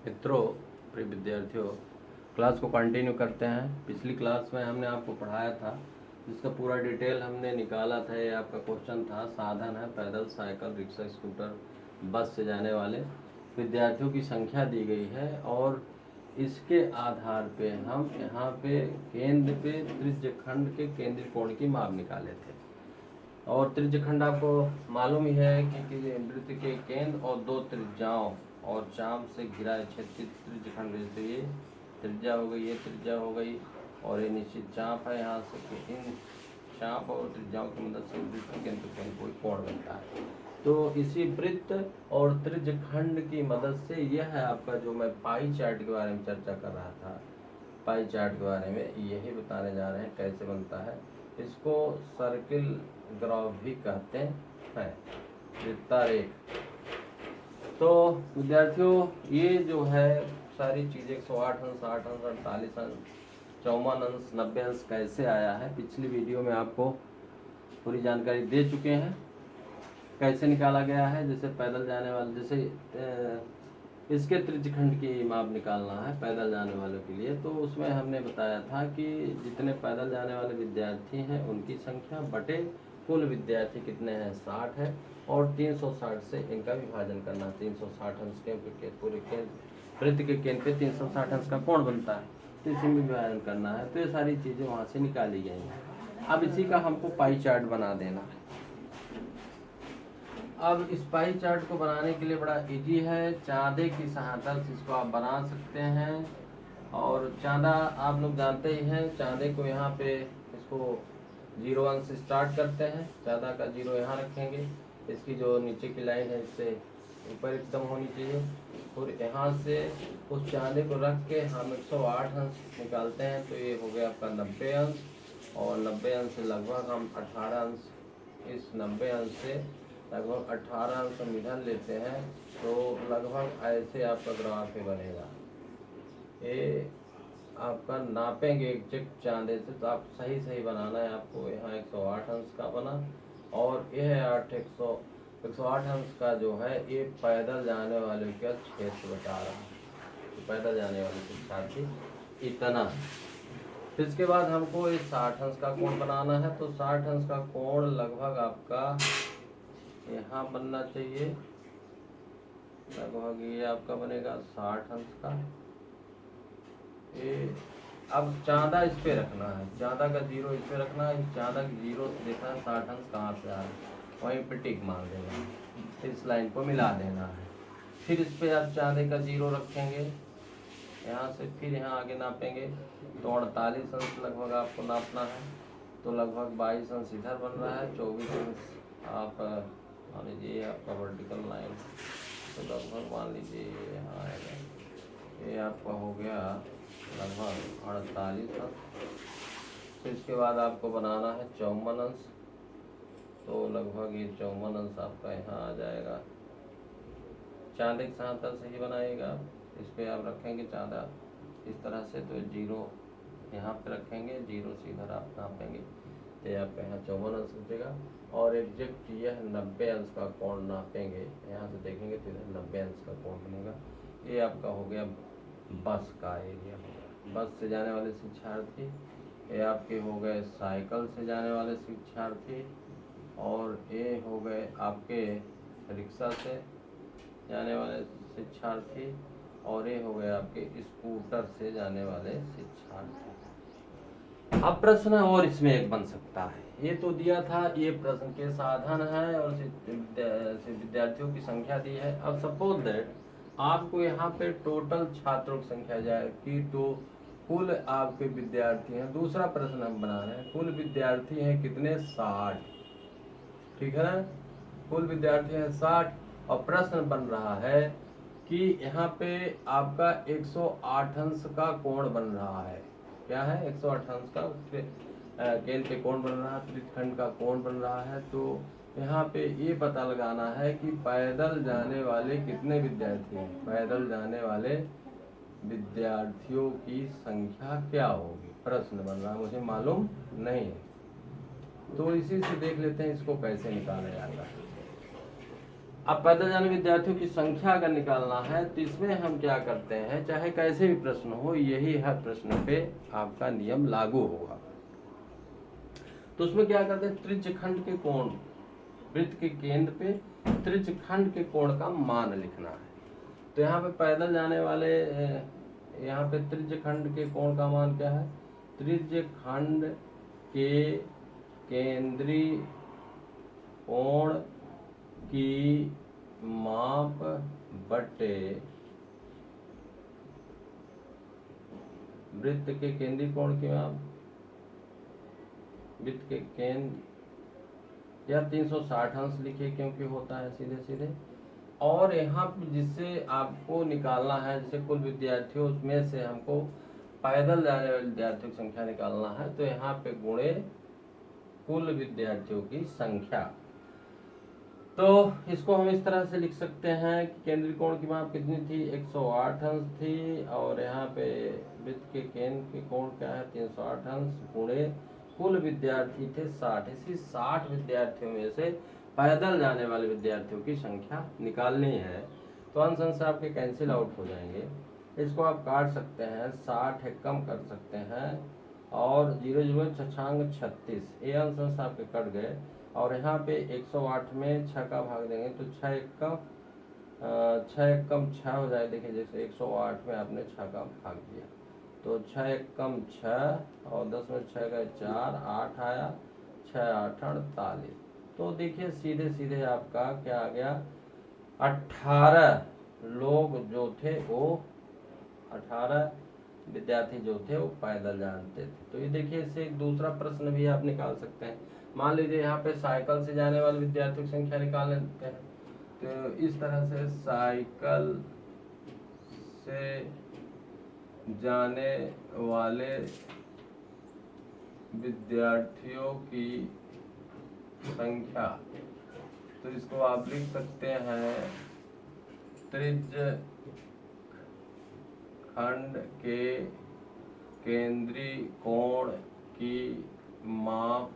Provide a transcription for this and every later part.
मित्रों, प्रिय विद्यार्थियों, क्लास को कंटिन्यू करते हैं। पिछली क्लास में हमने आपको पढ़ाया था, जिसका पूरा डिटेल हमने निकाला था। ये आपका क्वेश्चन था, साधन है पैदल, साइकिल, रिक्शा, स्कूटर, बस से जाने वाले विद्यार्थियों की संख्या दी गई है और इसके आधार पे हम यहाँ पे केंद्र पे त्रिज्यखंड के केंद्रीय कोण की माप निकाले थे। और त्रिज्यखंड आपको मालूम ही है कि वृत्त के केंद्र और दो त्रिज्याओं और चाप से घिरा क्षेत्र त्रिज्यखंड। जैसे ये त्रिज्या हो गई, ये त्रिज्या हो गई और ये निश्चित चाप है। यहाँ से इन चाप और त्रिज्याओं की मदद से वृत्त के केंद्र पर कोई कोण बनता है। तो इसी वृत्त और त्रिज्यखंड की मदद से यह है आपका, जो मैं पाई चार्ट के बारे में चर्चा कर रहा था, पाई चार्ट के बारे में यही बताने जा रहे हैं कैसे बनता है। इसको सर्किल ग्राफ भी कहते हैं, वृत्तारेख। तो विद्यार्थियों, ये जो है सारी चीज़ें 108 अंश, 8 अंश, 48 अंश, 54 अंश, 90 अंश कैसे आया है, पिछली वीडियो में आपको पूरी जानकारी दे चुके हैं। कैसे निकाला गया है, जैसे पैदल जाने वाले, जैसे इसके त्रिज्यखंड की माप निकालना है पैदल जाने वालों के लिए, तो उसमें हमने बताया था कि जितने पैदल जाने वाले विद्यार्थी हैं उनकी संख्या बटे कुल विद्यार्थी कितने हैं, 60 है। और 360 से इनका विभाजन करना, 360 अंश के पूरे केंद्र वृत्त के केंद्र पे 360 अंश का कोण बनता है, तो इसी में विभाजन करना है। तो ये सारी चीज़ें वहाँ से निकाली गई हैं। अब इसी का हमको पाई चार्ट बना देना है। अब इस पाई चार्ट को बनाने के लिए बड़ा इजी है, चाँदे की सहायता से इसको आप बना सकते हैं। और चाँदा आप लोग जानते ही हैं, चाँदे को यहाँ पे इसको 0 अंश से स्टार्ट करते हैं। चाँदा का 0 यहाँ रखेंगे, इसकी जो नीचे की लाइन है इससे ऊपर एकदम होनी चाहिए। और यहाँ से उस चाँदे को रख के हम 108 अंश निकालते हैं, तो ये हो गया आपका 90 अंश। और 90 अंश से लगभग हम 18 अंश, इस 90 अंश से लगभग 18 अंश हम इधर लेते हैं, तो लगभग ऐसे आपका ग्राफ बनेगा। ये आपका नापेंगे एग्जैक्ट चाँदे से, तो आप सही बनाना है आपको। यहाँ 108 अंश का बना और यह 108 अंश का जो है ये पैदल जाने वाले का क्षेत्र बता रहा है, तो पैदल जाने वाले शिक्षार्थी इतना। फिर इसके बाद हमको ये 60 अंश का कोण बनाना है, तो 60 अंश का कोण लगभग आपका यहाँ बनना चाहिए। लगभग ये आपका बनेगा 60 अंश का। ये अब चाँदा इस पे रखना है, चाँदा का 0 इस पे रखना है। चाँदा का 0 देखना है 60 अंश कहाँ से आ रहा है, वहीं पे टिक मार देना, इस लाइन को मिला देना है। फिर इस पे आप चाँदे का 0 रखेंगे यहाँ से, फिर यहाँ आगे नापेंगे तो 48 अंश लगभग आपको नापना है। तो लगभग 22 अंश इधर बन रहा है, 24 अंश आप मान लीजिए आपका वर्टिकल लाइन, तो लगभग मान लीजिए यहाँ आएगा, ये आपका हो गया लगभग 48 अंश। फिर इसके बाद आपको बनाना है 54 अंश, तो लगभग ये 54 अंश आपका यहाँ आ जाएगा। चाँदे की सहायता से ही बनाइएगा। इस पर आप रखेंगे चाँदा इस तरह से, तो 0 यहाँ पे रखेंगे, 0 से इधर आप नापेंगे, तो आपका यहाँ 54 अंश बचेगा। और एग्जैक्ट यह 90 अंश का कोण नापेंगे, यहाँ से देखेंगे तो इधर 90 अंश का कोण बनेगा। ये आपका हो गया बस का एरिया हो गया, बस से जाने वाले शिक्षार्थी। ये आपके हो गए साइकिल से जाने वाले शिक्षार्थी, और ये हो गए आपके रिक्शा से जाने वाले शिक्षार्थी, और ये हो गए आपके स्कूटर से जाने वाले शिक्षार्थी। अब प्रश्न और इसमें एक बन सकता है, ये तो दिया था, ये प्रश्न के साधन है और विद्यार्थियों की संख्या दी है। अब सपोज दैट आपको यहाँ पे टोटल छात्रों की संख्या जाए कि, तो कुल आपके विद्यार्थी हैं, दूसरा प्रश्न हम बना रहे हैं, कुल विद्यार्थी हैं कितने, 60, ठीक है ना। कुल विद्यार्थी हैं 60 और प्रश्न बन रहा है कि यहाँ पे आपका 108 अंश का कोण बन रहा है। क्या है, 108 अंश का केंद्र पे कोण बन रहा है, त्रिज्यखंड का कोण बन रहा है। तो यहाँ पे ये पता लगाना है कि पैदल जाने वाले कितने विद्यार्थी हैं, पैदल जाने वाले विद्यार्थियों की संख्या क्या होगी, प्रश्न बन रहा है, मुझे मालूम नहीं है। तो इसी से देख लेते हैं इसको कैसे निकाला जाता है। अब पैदल जाने विद्यार्थियों की संख्या अगर निकालना है तो इसमें हम क्या करते हैं, चाहे कैसे भी प्रश्न हो, यही हर प्रश्न पे आपका नियम लागू होगा। तो उसमें क्या करते हैं, त्रिज्यखंड के कोण, वृत्त के केंद्र पे त्रिज्यखंड के कोण का मान लिखना है। तो यहाँ पे पैदल जाने वाले यहाँ पे त्रिज्यखंड के कोण का मान क्या है, त्रिज्यखंड के केंद्रीय कोण की माप बटे वृत्त के केंद्रीय कोण की माप, वृत्त के केंद्र, या 360 अंश लिखिए क्योंकि होता है सीधे सीधे। और यहाँ जिससे आपको निकालना है, जैसे कुल विद्यार्थियों उसमें से हमको पैदल जाने वाले विद्यार्थियों की संख्या निकालना है, तो यहाँ पे गुणे कुल विद्यार्थियों की संख्या। तो इसको हम इस तरह से लिख सकते हैं कि केंद्रीय कोण की माप कितनी थी, 108 अंश थी, और यहाँ पे वृत्त के केंद्र के कोण क्या है, 308 अंश, गुणे कुल विद्यार्थी थे 60। इसी 60 विद्यार्थियों में से पैदल जाने वाले विद्यार्थियों की संख्या निकालनी है। तो अंश आपके कैंसिल आउट हो जाएंगे, इसको आप काट सकते हैं, 60 है कम कर सकते हैं, और 0 0 छछांग 36, ये अंश आपके कट गए। और यहाँ पे 108 में 6 का भाग देंगे तो 6 एकम 6 हो जाए। देखिए जैसे 108 में आपने 6 का भाग दिया तो 6 एकम 6 और 10 में 6 का 4, 8 आया, 6 8 48। तो देखिए सीधे सीधे आपका क्या आ गया, 18 लोग जो थे वो 18 विद्यार्थी जो थे वो पैदल जानते थे। तो ये देखिए इससे एक दूसरा प्रश्न भी आप निकाल सकते हैं। मान लीजिए यहाँ पे साइकिल से जाने वाले विद्यार्थियों की संख्या निकाल लेते हैं, तो इस तरह से साइकिल से जाने वाले विद्यार्थियों की संख्या, तो इसको आप लिख सकते हैं त्रिज्यखंड के केंद्रीय कोण की माप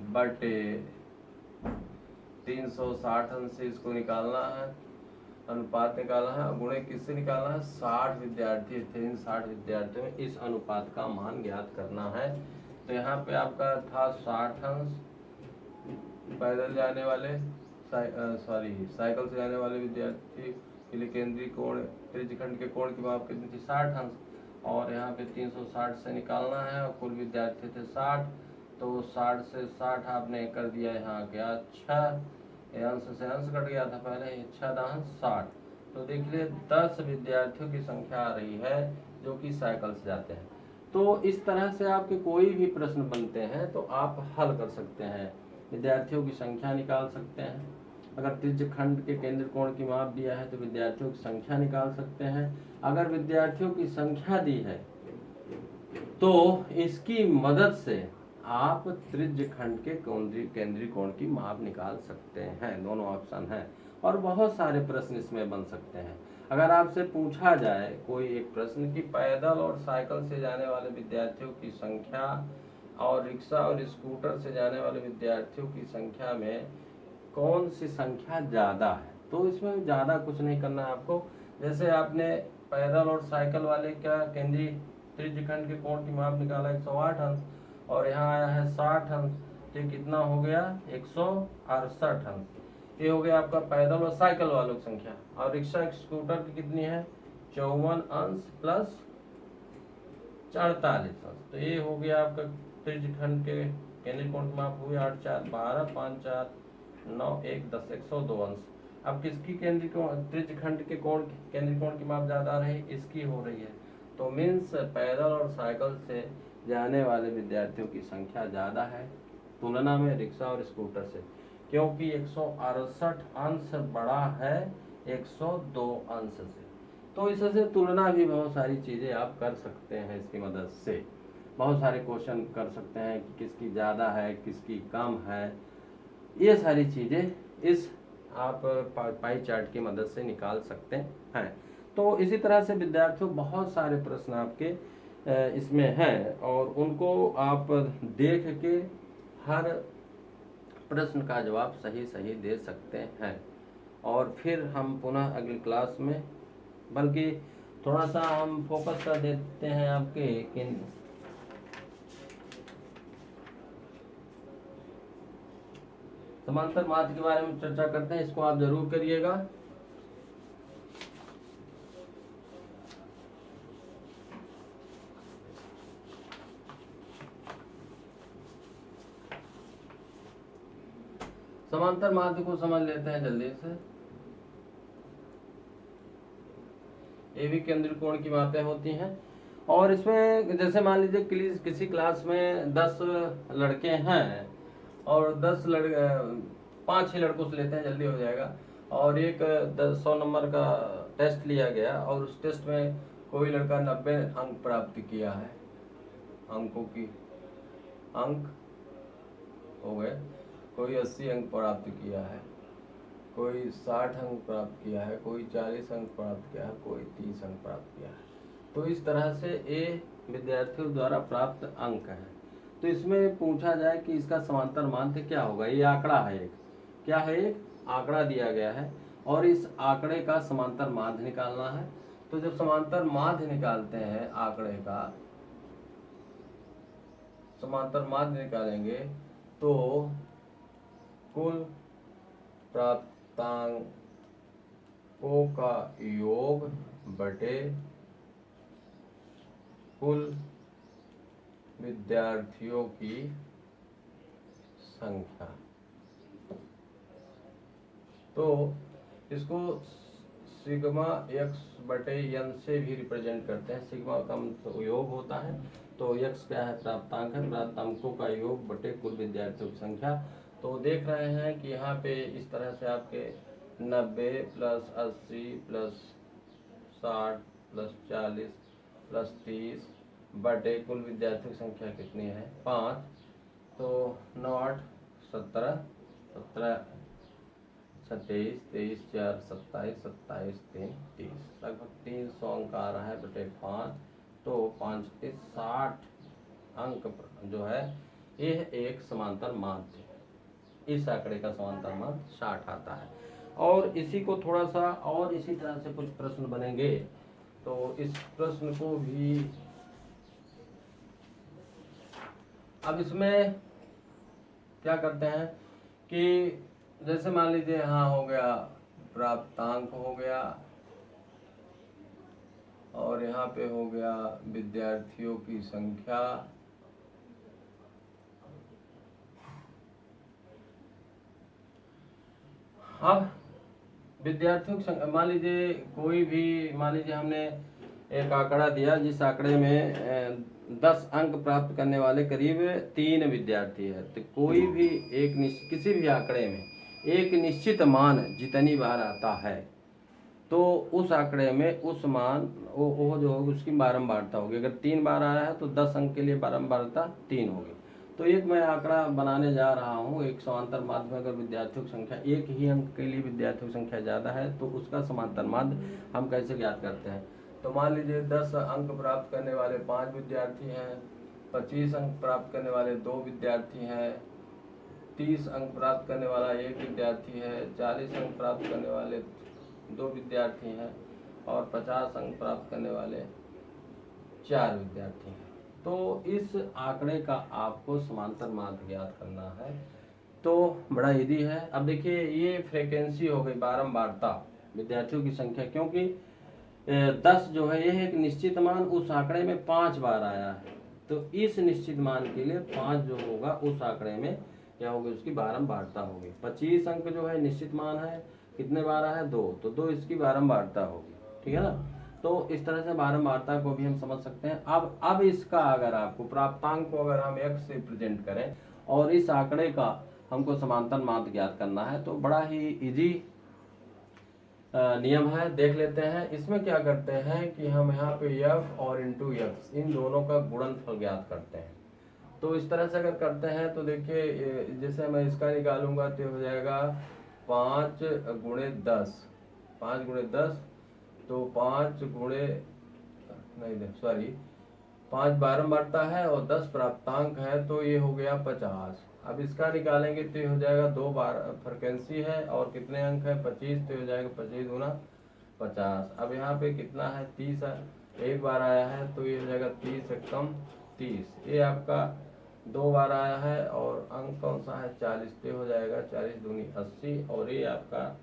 बटे 360 अंश से इसको निकालना है, अनुपात निकालना है, गुणे किससे निकालना है, 60 विद्यार्थी थे, इन 60 विद्यार्थियों में इस अनुपात का मान ज्ञात करना है। तो यहाँ पे आपका था 60 अंश पैदल जाने वाले साइकिल से जाने वाले विद्यार्थी के लिए केंद्रीय कोण, त्रिज्यखंड के कोण की माप कितनी थी, 60 अंश, और यहाँ पे 360 से निकालना है, और कुल विद्यार्थी थे 60, तो 60 से 60 आपने कर दिया, यहाँ गया 6, अंश से अंश कट गया था पहले, 6 दाहन 60। तो देख लीजिए 10 विद्यार्थियों की संख्या आ रही है जो कि साइकिल से जाते हैं। तो इस तरह से आपके कोई भी प्रश्न बनते हैं तो आप हल कर सकते हैं, विद्यार्थियों की संख्या निकाल सकते हैं। अगर त्रिज्यखंड के केंद्र कोण की माप दिया है तो विद्यार्थियों की संख्या निकाल सकते हैं। अगर विद्यार्थियों की संख्या दी है तो इसकी मदद से आप त्रिज्यखंड के केंद्रीय कोण की माप निकाल सकते हैं। दोनों ऑप्शन हैं और बहुत सारे प्रश्न इसमें बन सकते हैं। अगर आपसे पूछा जाए कोई एक प्रश्न कि पैदल और साइकिल से जाने वाले विद्यार्थियों की संख्या और रिक्शा और स्कूटर से जाने वाले विद्यार्थियों की संख्या में कौन सी संख्या ज़्यादा है, तो इसमें ज़्यादा कुछ नहीं करना है आपको। जैसे आपने पैदल और साइकिल वाले क्या केंद्रीय त्रिज्यखंड के कोण की माप निकाला 108 अंश, और यहाँ आया है 60 अंश, तो कितना हो गया 168 अंश। ये हो गया आपका पैदल और साइकिल वालों की संख्या। और रिक्शा स्कूटर की कितनी है, 54 अंश प्लस 48 अंश। तो ये हो गया आपका त्रिज्यखंड के केंद्रीय कोण की माप हुई 8 4 12 5 4 9 1 10 102 अंश। अब किसकी केंद्रीय कोण त्रिज्यखंड के कोण केंद्रीय कोण की माप ज्यादा आ रही है, इसकी हो रही है। तो मीन्स पैदल और साइकिल से जाने वाले विद्यार्थियों की संख्या ज्यादा है तुलना में रिक्शा और स्कूटर से, क्योंकि 168 अंश बड़ा है 102 अंश से। तो इससे तुलना भी बहुत सारी चीजें आप कर सकते हैं, इसकी मदद से बहुत सारे क्वेश्चन कर सकते हैं कि किसकी ज़्यादा है किसकी कम है, ये सारी चीज़ें इस आप पाई चार्ट की मदद से निकाल सकते हैं। तो इसी तरह से विद्यार्थियों बहुत सारे प्रश्न आपके इसमें हैं और उनको आप देख के हर प्रश्न का जवाब सही सही दे सकते हैं। और फिर हम पुनः अगली क्लास में, बल्कि थोड़ा सा हम फोकस कर देते हैं आपके कि समांतर माध्य के बारे में चर्चा करते हैं। इसको आप जरूर करिएगा। समांतर माध्य को समझ लेते हैं जल्दी से। ये भी केंद्रीय कोण की मापें होती हैं, और इसमें जैसे मान लीजिए किसी क्लास में 10 लड़के हैं और 5 ही लड़कों से लेते हैं, जल्दी हो जाएगा, और एक 100 नंबर का टेस्ट लिया गया और उस टेस्ट में कोई लड़का 90 अंक प्राप्त किया है, अंकों की अंक हो गए, कोई 80 अंक प्राप्त किया है, कोई 60 अंक प्राप्त किया है, कोई 40 अंक प्राप्त किया है, कोई 30 अंक प्राप्त किया है। तो इस तरह से ये विद्यार्थियों द्वारा प्राप्त अंक है। तो इसमें पूछा जाए कि इसका समांतर माध्य क्या होगा। ये आंकड़ा है, एक क्या है, एक आंकड़ा दिया गया है और इस आंकड़े का समांतर माध्य निकालना है। तो जब समांतर माध्य निकालते हैं, आंकड़े का समांतर माध्य निकालेंगे तो कुल प्राप्तांकों का योग बटे कुल विद्यार्थियों की संख्या। तो इसको सिग्मा x बटे n से भी रिप्रेजेंट करते हैं। सिग्मा का मतलब योग होता है, तो x क्या है, प्राप्तांक है, प्राप्तांकों का योग बटे कुल विद्यार्थियों की संख्या। तो देख रहे हैं कि यहाँ पे इस तरह से आपके 90 प्लस 80 प्लस 60 प्लस 40 प्लस 30 बटे कुल विद्यार्थियों की संख्या कितनी है, 5। तो 9 8 17 17 27 23 4 27 27 3 30, लगभग 300 अंक आ रहा है बटे 5। तो 5 के 60 अंक जो है, यह एक समांतर माध्य है। इस आंकड़े का समांतर माध्य 60 आता है। और इसी को थोड़ा सा और इसी तरह से कुछ प्रश्न बनेंगे, तो इस प्रश्न को भी अब इसमें क्या करते हैं कि जैसे मान लीजिए यहाँ हो गया प्राप्तांक हो गया, और यहाँ पे हो गया विद्यार्थियों की संख्या, अब विद्यार्थियों की संख्या मान लीजिए कोई भी, मान लीजिए हमने एक आंकड़ा दिया जिस आंकड़े में 10 अंक प्राप्त करने वाले करीब 3 विद्यार्थी है। तो कोई भी एक किसी भी आंकड़े में एक निश्चित मान जितनी बार आता है, तो उस आंकड़े में उस मान वो जो होगी उसकी बारंबारता होगी। अगर 3 बार आया है तो 10 अंक के लिए बारंबारता 3 होगी। तो एक मैं आंकड़ा बनाने जा रहा हूँ, एक समांतर माध्य में अगर विद्यार्थियों की संख्या एक ही अंक के लिए विद्यार्थियों की संख्या ज़्यादा है तो उसका समांतर माध्य हम कैसे ज्ञात करते हैं। तो मान लीजिए 10 अंक प्राप्त करने वाले 5 विद्यार्थी हैं, 25 अंक प्राप्त करने वाले 2 विद्यार्थी हैं, 30 अंक प्राप्त करने वाला 1 विद्यार्थी है, 40 अंक प्राप्त करने वाले 2 विद्यार्थी हैं और 50 अंक प्राप्त करने वाले 4 विद्यार्थी हैं। तो इस आंकड़े का आपको समांतर माध्य ज्ञात करना है, तो बड़ा इजी है। अब देखिए ये फ्रीक्वेंसी हो गई, बारंबारता विद्यार्थियों की संख्या, क्योंकि 10 जो है यह एक निश्चित मान उस आंकड़े में 5 बार आया है। तो इस निश्चित मान के लिए 5 जो होगा उस आंकड़े में क्या होगी, उसकी बारंबारता होगी। 25 अंक जो है निश्चित मान है, कितने बार आया है, 2, तो 2 इसकी बारंबारता होगी, ठीक है ना। तो इस तरह से बारंबारता को भी हम समझ सकते हैं। अब इसका अगर आपको प्राप्तांक को अगर हम x से प्रेजेंट करें और इस आंकड़े का हमको समांतर माध्य ज्ञात करना है, तो बड़ा ही इजी नियम है, देख लेते हैं। इसमें क्या करते हैं कि हम यहाँ पे f और इंटू x इन दोनों का गुणनफल ज्ञात करते हैं। तो इस तरह से अगर करते हैं तो देखिए जैसे मैं इसका निकालूंगा तो हो जाएगा 5 गुणे 10, 5 गुणे 10, तो 5 गुणे नहीं सॉरी 5 बारंबारता है और 10 प्राप्तांक है, तो ये हो गया 50। अब इसका निकालेंगे तो ये हो जाएगा 2 बार फ्रिक्वेंसी है और कितने अंक है 25, तो हो जाएगा 25 गुना 50। अब यहाँ पे कितना है 30 है, एक बार आया है तो ये हो जाएगा 30 एकम 30। ये आपका 2 बार आया है और अंक कौन सा है 40, तो हो जाएगा 40 दूनी 80। और ये आपका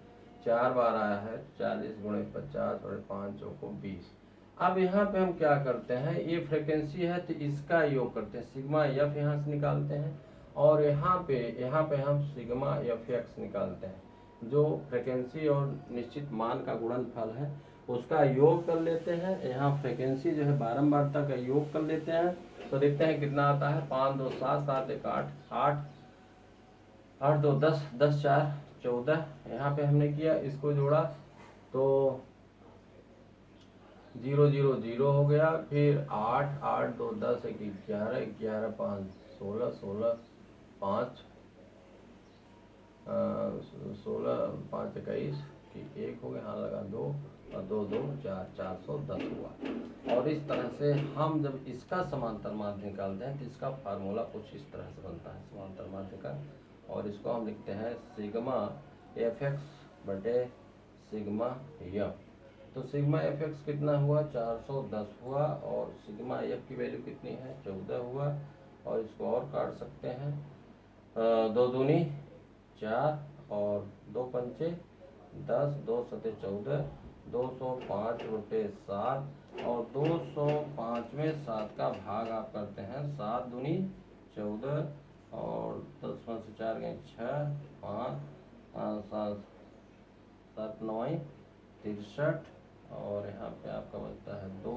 4 बार आया है 40 गुणे 50 और 5 चौको 20। अब यहाँ पे हम क्या करते हैं, ये फ्रिक्वेंसी है तो इसका योग करते हैं, सिग्मा एफ यहाँ से निकालते हैं और यहाँ पे हम सिग्मा एफ एक्स निकालते हैं। जो फ्रिक्वेंसी और निश्चित मान का गुणनफल है उसका योग कर लेते हैं। यहाँ फ्रिक्वेंसी जो है बारंबारता का योग कर लेते हैं तो देखते हैं कितना आता है। 5 2 7 7 1 8 8 8 2 10 10 4 14। यहाँ पे हमने किया, इसको जोड़ा तो 0 0 0 हो गया। फिर 8 8 2 10 1 11 11 5 16 16 5 16 5 21 1 हो गया, हाँ लगा 2 और 2 2 4 410 हुआ। और इस तरह से हम जब इसका समांतर माध्य निकालते हैं तो इसका फार्मूला कुछ इस तरह से बनता है समांतर माध्य का, और इसको हम लिखते हैं सिग्मा एफ एक्स बटे सिग्मा एफ। तो सिग्मा एफ एक्स कितना हुआ 410 हुआ और सिग्मा एफ की वैल्यू कितनी है 14 हुआ। और इसको और काट सकते हैं, 2 दूनी 4 और 2 पंचे 10, 2 सते 14, 205 बटे 7 और 205 में 7 का भाग आप करते हैं, 7 दूनी 14 और 10 में से 4 गए 6 5 7 7 9 63 और यहाँ पे आपका बचता है 2,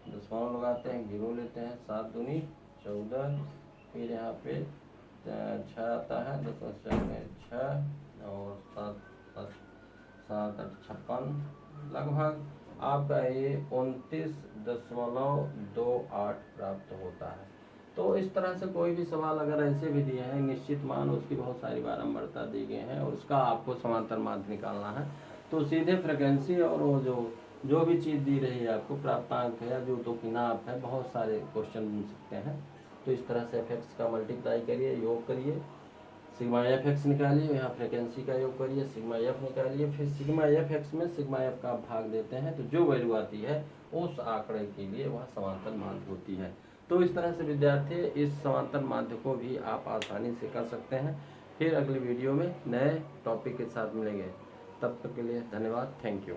दशमलव लगाते हैं, गिरो लेते हैं, 7 दूनी 14, फिर यहाँ पे 6 आता है, 10 में 4 गए 6 और 7 7 8 56, लगभग आपका ये 29.28 प्राप्त होता है। तो इस तरह से कोई भी सवाल अगर ऐसे भी दिए हैं, निश्चित मान उसकी बहुत सारी बारंबारता दी गई है और उसका आपको समांतर माध्य निकालना है, तो सीधे फ्रिक्वेंसी और वो जो भी चीज़ दी रही है आपको प्राप्तांक है या जो तो नाप है, बहुत सारे क्वेश्चन बन सकते हैं। तो इस तरह से एफ का मल्टीप्लाई करिए, योग करिए, सिग्मा एफ एक्स निकालिए, यहाँ फ्रिक्वेंसी का योग करिए, सिग्मा एफ निकालिए, फिर सिग्मा एफ एक्स में सिग्मा एफ का भाग देते हैं तो जो वैल्यू आती है उस आंकड़े के लिए वह समांतर माध्य होती है। तो इस तरह से विद्यार्थी इस समांतर माध्य को भी आप आसानी से कर सकते हैं। फिर अगली वीडियो में नए टॉपिक के साथ मिलेंगे, तब तक के लिए धन्यवाद, थैंक यू।